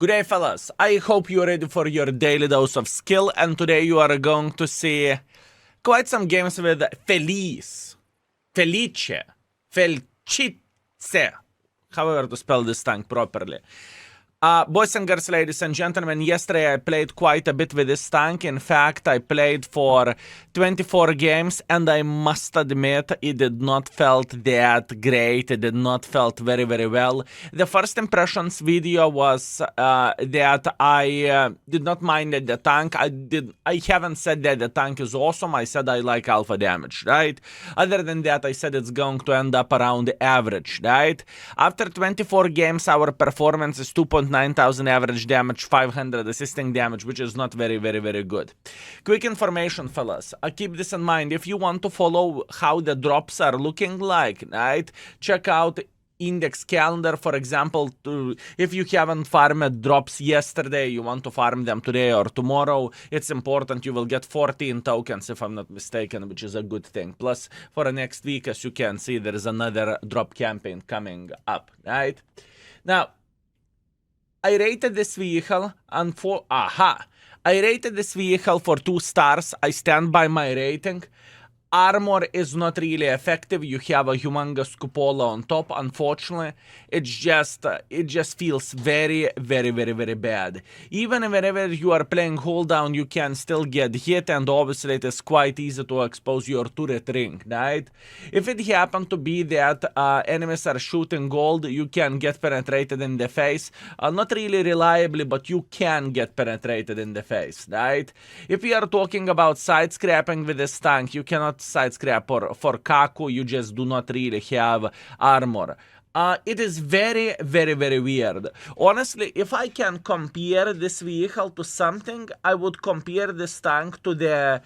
Good day, fellas. I hope you're ready for your daily dose of skill, and today you are going to see quite some games with Felice, Felcice, however to spell this tank properly. Boys and girls, ladies and gentlemen, yesterday I played quite a bit with this tank. In fact, I played for 24 games, and I must admit it did not felt that great. It did not felt very, very well. The first impressions video was that I did not mind the tank. I haven't said that the tank is awesome. I said I like alpha damage, right? Other than that, I said it's going to end up around the average, right? After 24 games, our performance is 2,900 average damage, 500 assisting damage, which is not very, very, very good. Quick information, fellas. Keep this in mind. If you want to follow how the drops are looking like, right? Check out index calendar, for example. If you haven't farmed drops yesterday, you want to farm them today or tomorrow, it's important. You will get 14 tokens, if I'm not mistaken, which is a good thing. Plus, for the next week, as you can see, there is another drop campaign coming up, right? Now, I rated this vehicle I rated this vehicle for 2 stars. I stand by my rating. Armor is not really effective. You have a humongous cupola on top. Unfortunately, it just feels very, very, very, very bad. Even whenever you are playing hold down, you can still get hit, and obviously it is quite easy to expose your turret ring, right? If it happened to be that enemies are shooting gold, you can get penetrated in the face. Not really reliably, but you can get penetrated in the face, right? If we are talking about side scrapping with this tank, you cannot side scrap for Kaku. You just do not really have armor. It is very, very, very weird. Honestly, if I can compare this vehicle to something, I would compare this tank to the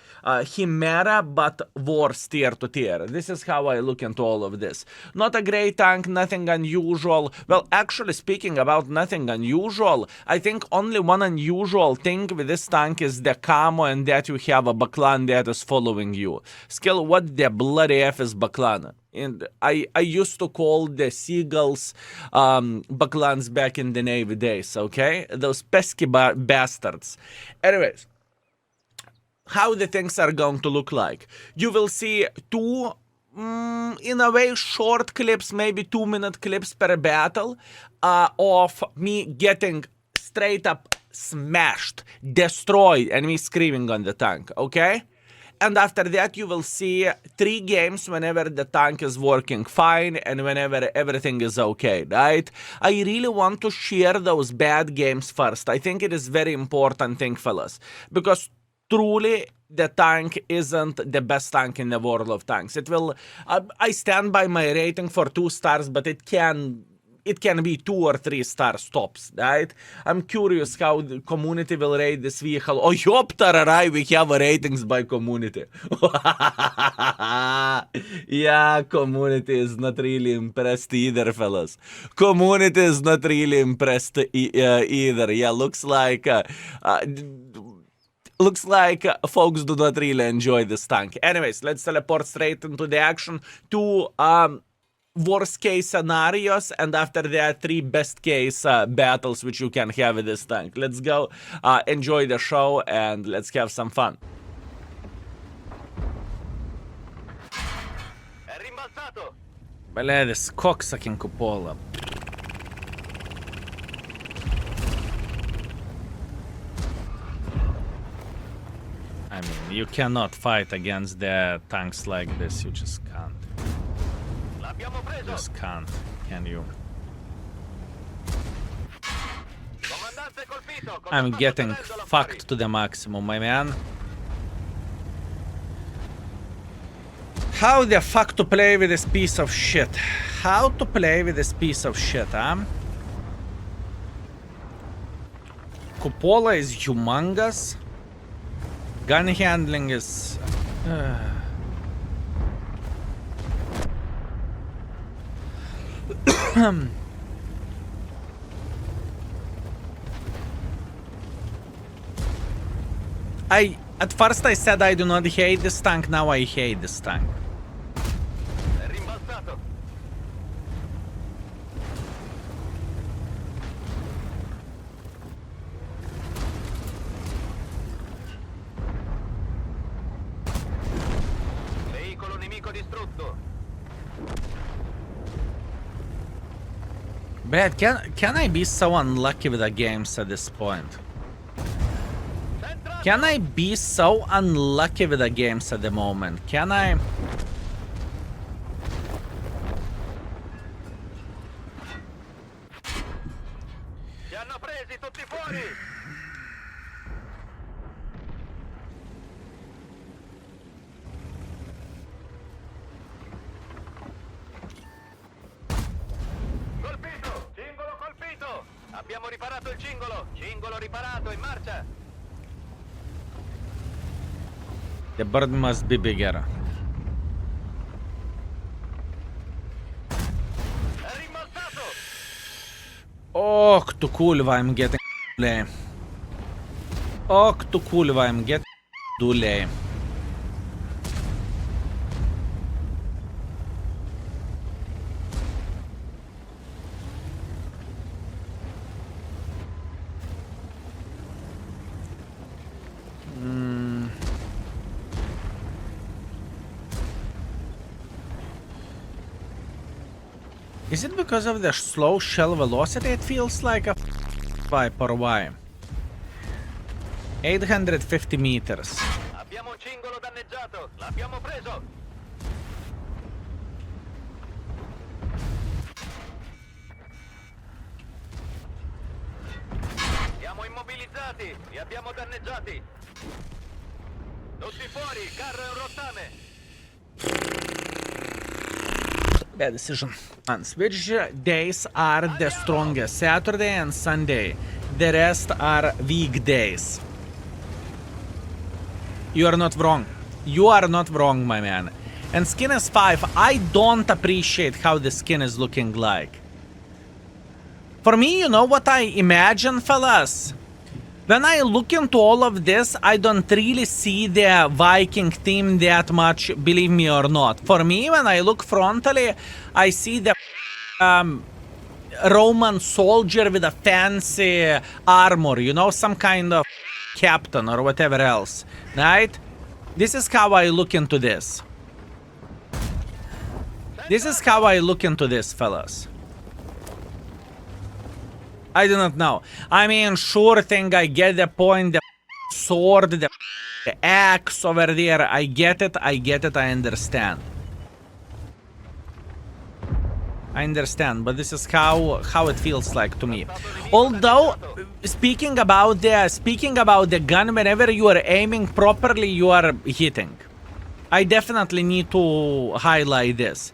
Chimera, but worse tier to tier. This is how I look into all of this. Not a great tank, nothing unusual. Well, actually speaking about nothing unusual, I think only one unusual thing with this tank is the camo, and that you have a Baklan that is following you. Skill, what the bloody F is Baklan? And I used to call the seagulls Baklans back in the Navy days, okay? Those pesky bastards. Anyways, how the things are going to look like. You will see two, in a way, short clips, maybe 2-minute clips per battle of me getting straight up smashed, destroyed, and me screaming on the tank, okay? And after that, you will see 3 games whenever the tank is working fine and whenever everything is okay, right? I really want to share those bad games first. I think it is very important thing, fellas, because truly the tank isn't the best tank in the world of tanks. It will, I stand by my rating for 2 stars, but it can be 2 or 3 stars tops, right? I'm curious how the community will rate this vehicle. Oh, Yoptararai, we have ratings by community. Yeah, community is not really impressed either, fellas. Community is not really impressed either. Yeah, looks like folks do not really enjoy this tank. Anyways, let's teleport straight into the action to worst case scenarios, and after that 3 best case battles which you can have with this tank. Let's go, enjoy the show, and let's have some fun. Бля, this cocksucking cupola. I mean, you cannot fight against the tanks like this, you just can't. Just can't, can you? I'm getting fucked to the maximum, my man. How the fuck to play with this piece of shit? How to play with this piece of shit, huh? Cupola is humongous. Gun handling is... At first I said I do not hate this tank, now I hate this tank. Brad, can I be so unlucky with the games at this point? Can I be so unlucky with the games at the moment? Can I? Li hanno presi tutti fuori! Colpito! Cingolo colpito! Abbiamo riparato il cingolo! Cingolo riparato, in marcia! The bird must be bigger. È rimbalzato! Oh, to kurva, I'm getting delay. Oh, to kurva, I'm getting delay. Is it because of the slow shell velocity it feels like a pipe or why? 850 meters. Abbiamo un cingolo danneggiato! L'abbiamo preso! Siamo immobilizzati! Li abbiamo danneggiati! Tutti fuori! Il carro è un rottame! Bad decision. Which days are the strongest? Saturday and Sunday. The rest are weekdays. You are not wrong. You are not wrong, my man. And skin is 5. I don't appreciate how the skin is looking like. For me, you know what I imagine, fellas? When I look into all of this, I don't really see the Viking theme that much, believe me or not. For me, when I look frontally, I see the Roman soldier with a fancy armor, you know, some kind of captain or whatever else, right? This is how I look into this. This is how I look into this, fellas. I do not know. I mean, sure thing, I get the point. The sword, the axe over there. I get it, I understand. I understand, but this is how it feels like to me. Although, speaking about the gun, whenever you are aiming properly, you are hitting. I definitely need to highlight this.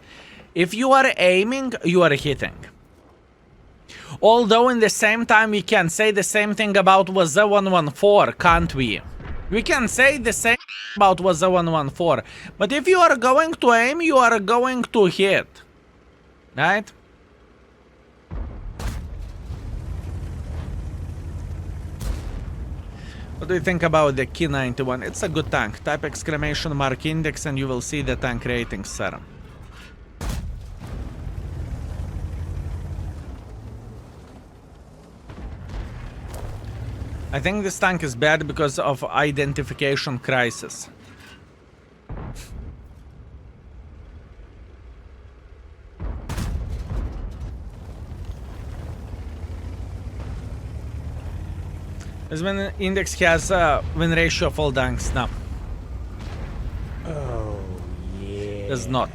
If you are aiming, you are hitting. Although in the same time we can say the same thing about Waza 114, can't we? We can say the same about Waza 114. But if you are going to aim, you are going to hit. Right? What do you think about the Ki 91? It's a good tank. Type exclamation mark index and you will see the tank rating, sir. I think this tank is bad because of identification crisis. This win index has a win ratio of all tanks now. Oh, yeah. Does not.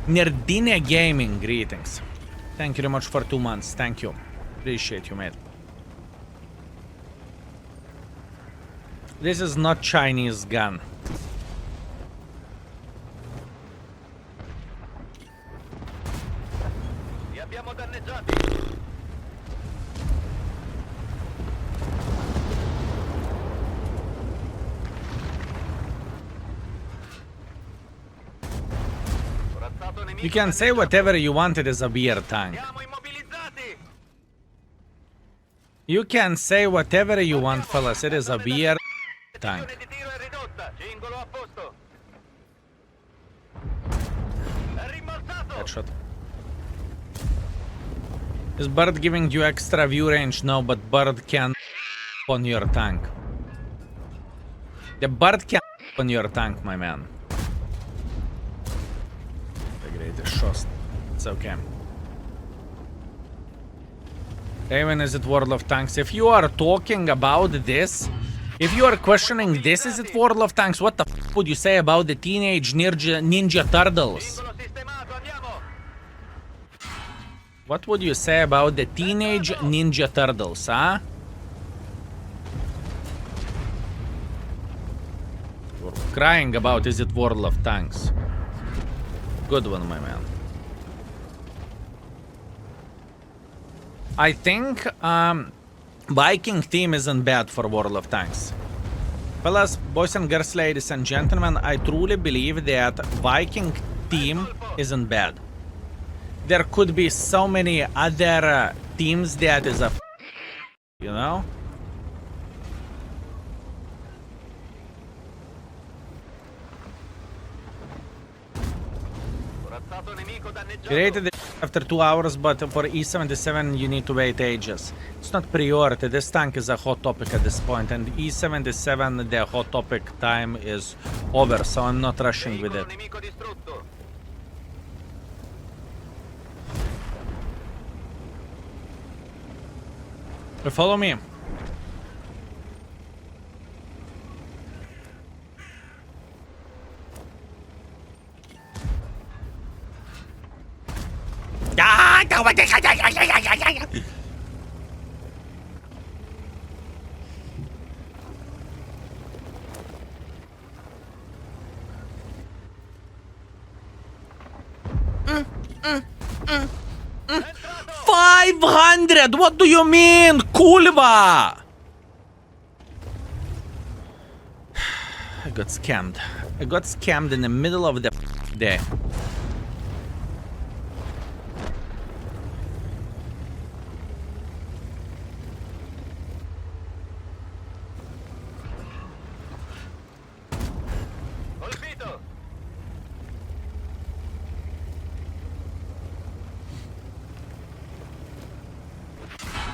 Nerdine Gaming, greetings. Thank you very much for 2 months. Thank you. Appreciate you, mate. This is not Chinese gun. Li abbiamo danneggiati! Corazzato nemico You can say danneggiato. whatever you want, it is a beer tank. Siamo immobilizzati! You can say whatever you want, fellas, it is a beer tank. Precisione di tiro è ridotta! Cingolo a posto! È rimbalzato! Headshot. Is bird giving you extra view range? No, but bird can on your tank. The bird can on your tank, my man. greitai šost. It's okay. Raven, is it World of Tanks? If you are talking about this, if you are questioning this, is it World of Tanks, what the f would you say about the Teenage Ninja Turtles? Cingolo sistemato, andiamo! What would you say about the Teenage Ninja Turtles, huh? You're crying about is it World of Tanks. Good one, my man. I think Viking team isn't bad for World of Tanks. Fellas, boys and girls, ladies and gentlemen, I truly believe that Viking team isn't bad. There could be so many other teams that is a you know? Corazzato nemico danneggiato. Created it after 2 hours, but for E77 you need to wait ages. It's not priority, this tank is a hot topic at this point, and E77, the hot topic time is over, so I'm not rushing with it. Veicolo nemico distrutto. Follow me. Entrato! 500! What do you mean? Kulva! I got scammed. I got scammed in the middle of the day. Colpito!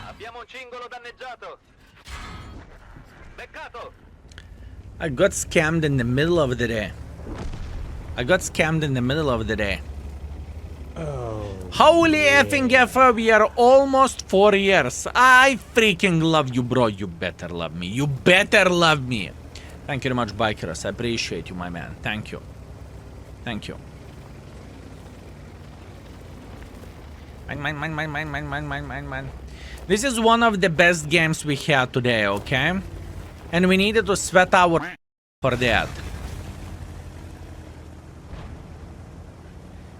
Abbiamo un cingolo danneggiato! Beccato! I got scammed in the middle of the day. I got scammed in the middle of the day. Oh. Holy effing F, we are almost 4 years. I freaking love you, bro. You better love me. You better love me. Thank you very much, Bikers. I appreciate you, my man. Thank you. Thank you. Mine. This is one of the best games we had today, okay? And we needed to sweat our for that.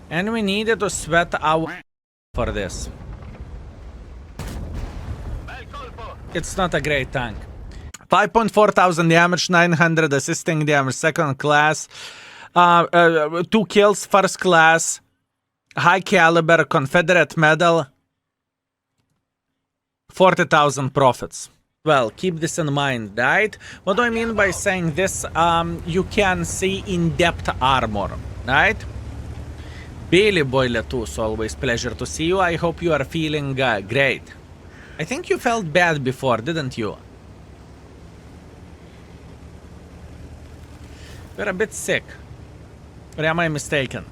And we needed to sweat our for this. Bel colpo! It's not a great tank. 5.4 thousand damage, 900 assisting damage, second class. 2 kills, first class. High caliber, Confederate medal. 40,000 profits. Well, keep this in mind, right? What do I mean by saying this? You can see in-depth armor, right? Billy Boy Letus, always pleasure to see you. I hope you are feeling great. I think you felt bad before, didn't you? You're a bit sick. Or am I mistaken?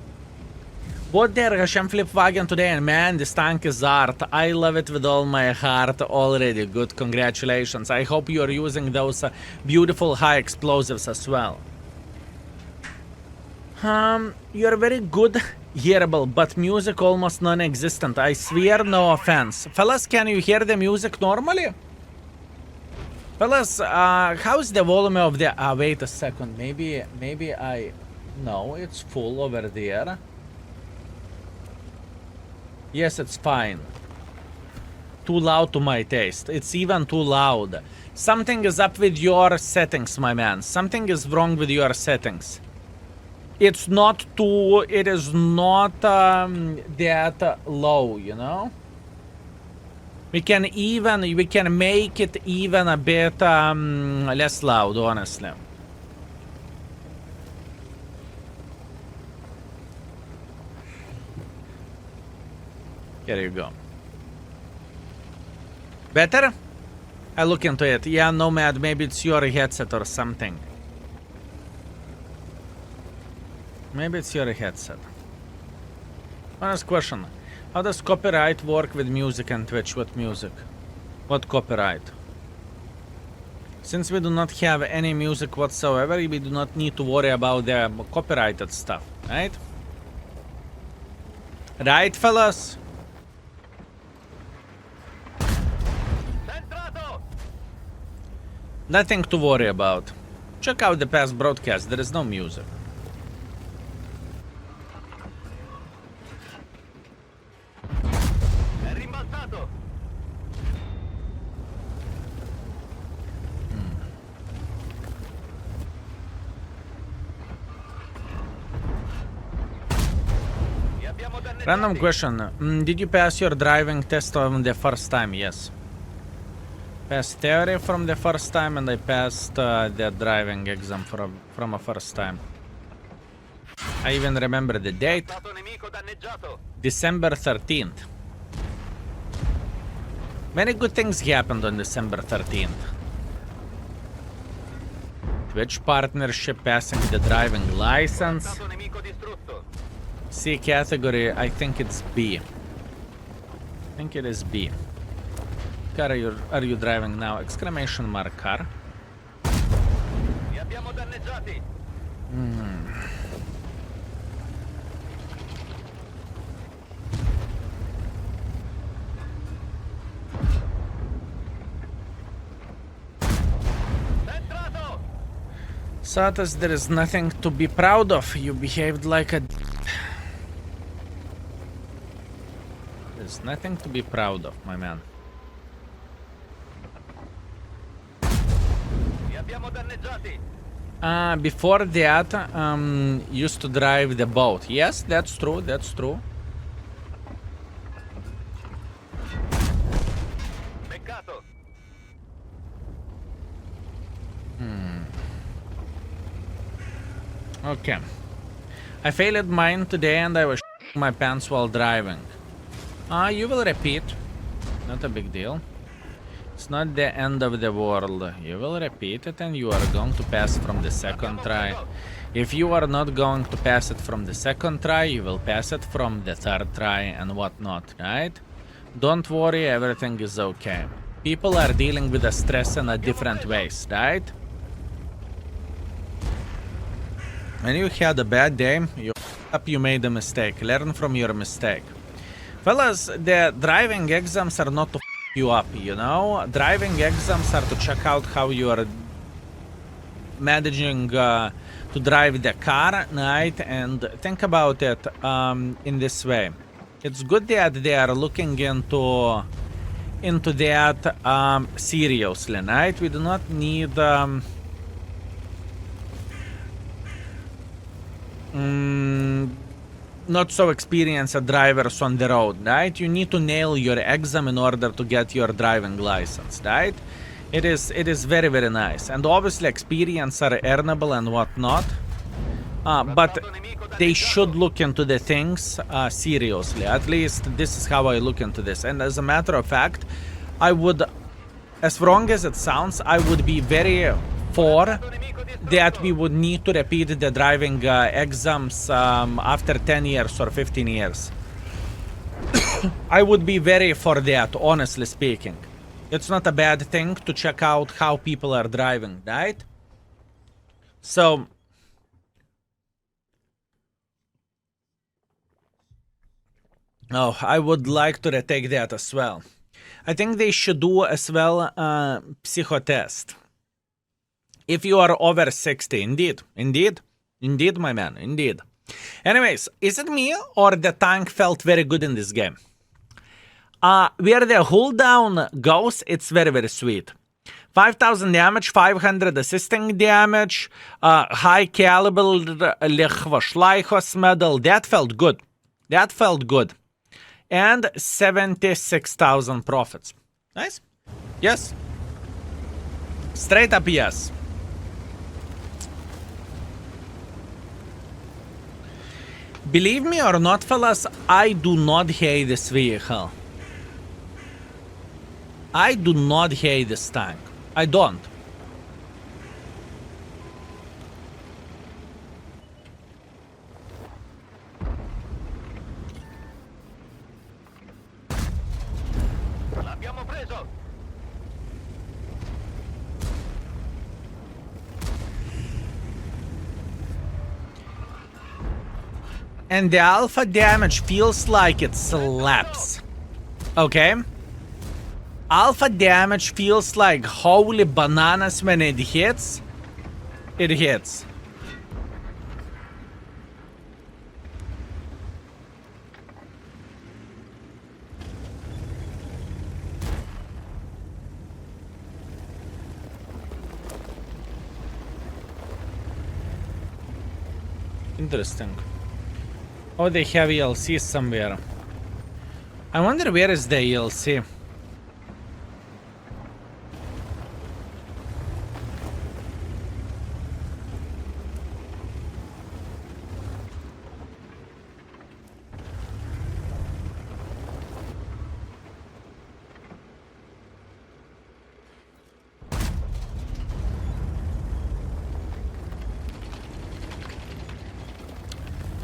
Bought their Hashem Flipwagen today, and man, this tank is art. I love it with all my heart already. Good, congratulations. I hope you are using those beautiful high explosives as well. You're very good, hearable, but music almost non-existent. I swear, no offense. Fellas, can you hear the music normally? Fellas, how's the volume of the... wait a second. Maybe I... No, it's full over there. Yes, it's fine. Too loud to my taste. It's even too loud. Something is up with your settings, my man. Something is wrong with your settings. It's not too... It is not that low, you know? We can make it even a bit less loud, honestly. Here you go. Better? I look into it. Yeah, Nomad, maybe it's your headset or something. Maybe it's your headset. Honest question. How does copyright work with music and Twitch? What music? What copyright? Since we do not have any music whatsoever, we do not need to worry about the copyrighted stuff, right? Right, fellas? Centrato! Nothing to worry about. Check out the past broadcast, there is no music. È rimbalzato! Li abbiamo danneggiati. Random question. Did you pass your driving test on the first time? Yes. Passed theory from the first time and I passed the driving exam from a first time. I even remember the date. Stato nemico danneggiato. December 13th. Many good things happened on December 13th. Twitch partnership, passing the driving license. Stato nemico distrutto. C category, I think it's B. I think it is B. Car, are you driving now? Exclamation mark car. Li abbiamo danneggiati. Centrato! Satas, there is nothing to be proud of. You behaved like a... There's nothing to be proud of, my man. Li abbiamo danneggiati. Before that, used to drive the boat. Yes, that's true, that's true. Peccato. Okay. I failed mine today and I was my pants while driving. You will repeat. Not a big deal. It's not the end of the world. You will repeat it and you are going to pass from the second try. If you are not going to pass it from the second try, you will pass it from the third try and whatnot, right? Don't worry, everything is okay. People are dealing with the stress in a different ways, right? When you had a bad day, you made a mistake. Learn from your mistake. Fellas, the driving exams are not to you up, you know? Driving exams are to check out how you are managing to drive the car, right? And think about it in this way. It's good that they are looking into that seriously, right? We do not need not so experienced drivers on the road, right? You need to nail your exam in order to get your driving license, right? It is very, very nice. And obviously experience are earnable and whatnot. But they should look into the things seriously. At least this is how I look into this. And as a matter of fact, I would, as wrong as it sounds, I would be very for that we would need to repeat the driving exams after 10 years or 15 years. I would be very for that, honestly speaking. It's not a bad thing to check out how people are driving, right? So... Oh, I would like to retake that as well. I think they should do as well psychotest. If you are over 60, indeed, my man, indeed. Anyways, is it me or the tank felt very good in this game? Where the hold down goes, it's very, very sweet. 5,000 damage, 500 assisting damage, high caliber Lechvashleichos medal, that felt good. That felt good. And 76,000 profits. Nice? Yes. Straight up yes. Believe me or not, fellas, I do not hate this vehicle. I do not hate this tank. I don't. preso! And the alpha damage feels like it slaps. Okay? Alpha damage feels like holy bananas when it hits. It hits. Interesting. Oh, they have ELC somewhere. I wonder where is the ELC.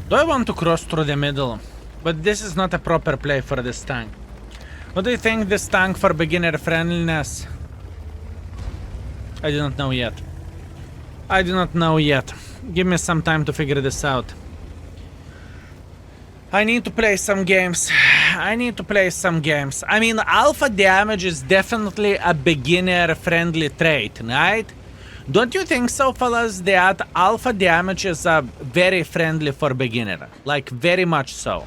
Do I want to cross through the middle? But this is not a proper play for this tank. What do you think this tank for beginner friendliness? I do not know yet. I do not know yet. Give me some time to figure this out. I need to play some games. I need to play some games. I mean, alpha damage is definitely a beginner friendly trait, right? Don't you think so, fellas, that alpha damage is very friendly for beginner? Like, very much so.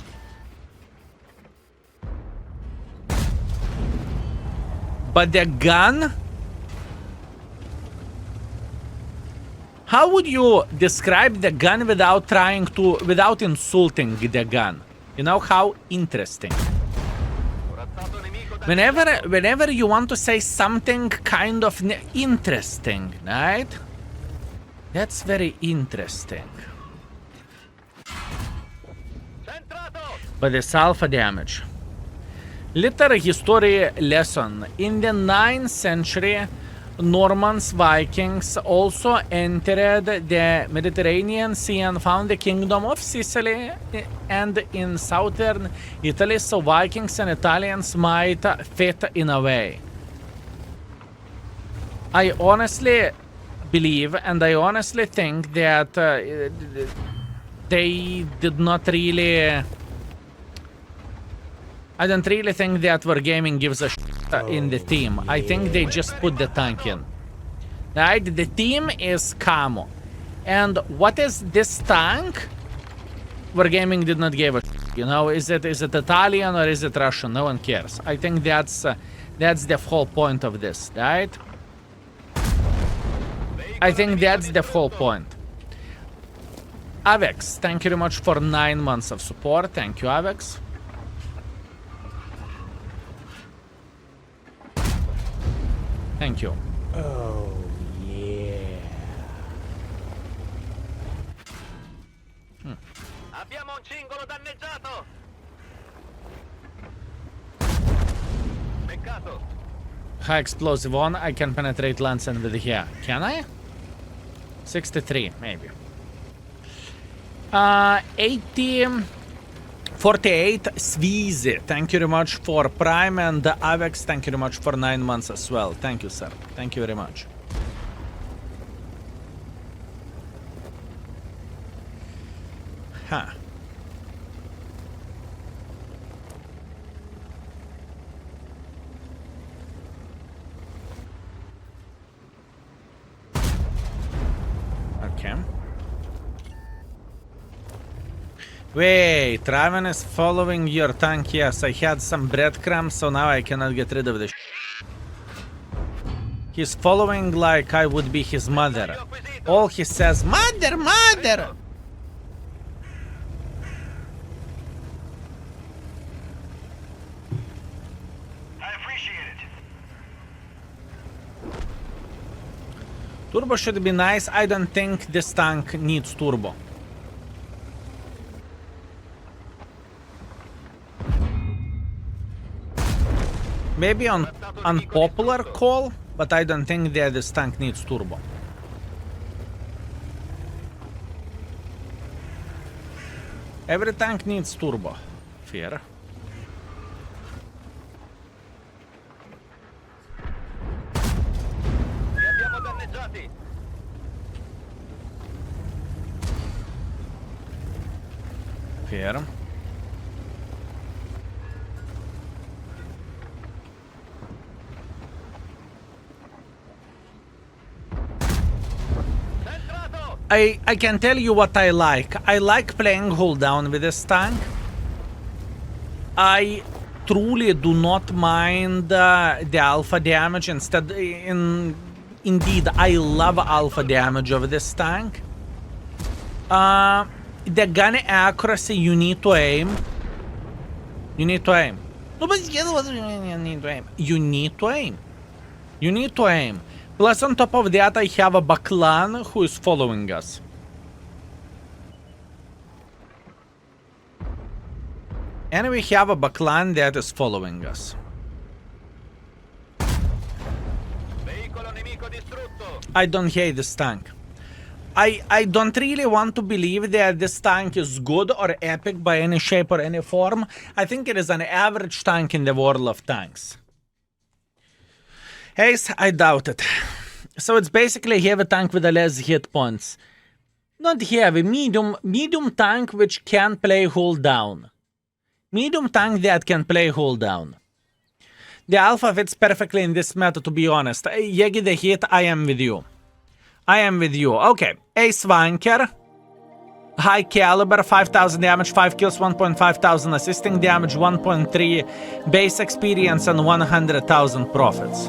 But the gun? How would you describe the gun without insulting the gun? You know, how interesting. Whenever you want to say something kind of interesting, right? That's very interesting. But it's alpha damage. Little history lesson. In the 9th century, Normans, Vikings also entered the Mediterranean Sea and found the kingdom of Sicily and in southern Italy, so Vikings and Italians might fit in a way. I honestly believe and I honestly think that they did not really... I don't really think that Wargaming gives a shit in the team. I think they just put the tank in. Right? The team is Camo. And what is this tank? Wargaming did not give a shit. You know, is it Italian or is it Russian? No one cares. I think that's the whole point of this, right? I think that's the whole point. Avex, thank you very much for 9 months of support. Thank you, Avex. Thank you. Oh, yeah. Abbiamo un cingolo danneggiato! Peccato. High explosive on. I can penetrate Lansen with here. Can I? 63, maybe. 80... 48, Svizi, thank you very much for Prime, and Avex, thank you very much for 9 months as well. Thank you, sir. Thank you very much. Huh. Okay. Wait, Raven is following your tank. Yes, I had some breadcrumbs, so now I cannot get rid of this. He's following like I would be his mother. All he says, mother, mother! I appreciate it. Turbo should be nice. I don't think this tank needs turbo. Maybe on unpopular call, but I don't think that this tank needs turbo. Every tank needs turbo. Fair. here. Centrato! I can tell you what I like. I like playing hold down with this tank. I truly do not mind the alpha damage. Indeed, I love alpha damage of this tank. The gun accuracy, you need to aim. You need to aim. No, but you need to aim. You need to aim. You need to aim. Plus, on top of that, I have a Baklan who is following us. And we have a Baklan that is following us. Veicolo nemico distrutto! I don't hate this tank. I don't really want to believe that this tank is good or epic by any shape or any form. I think it is an average tank in the world of tanks. Ace, I doubt it. So it's basically a heavy tank with a less hit points. Not heavy, medium tank which can play hold down. Medium tank that can play hold down. The alpha fits perfectly in this meta, to be honest. Yegi the hit, I am with you. I am with you. Okay, Ace Wanker. High caliber, 5,000 damage, 5 kills, 1,500 assisting damage, 1.3 base experience, and 100,000 profits.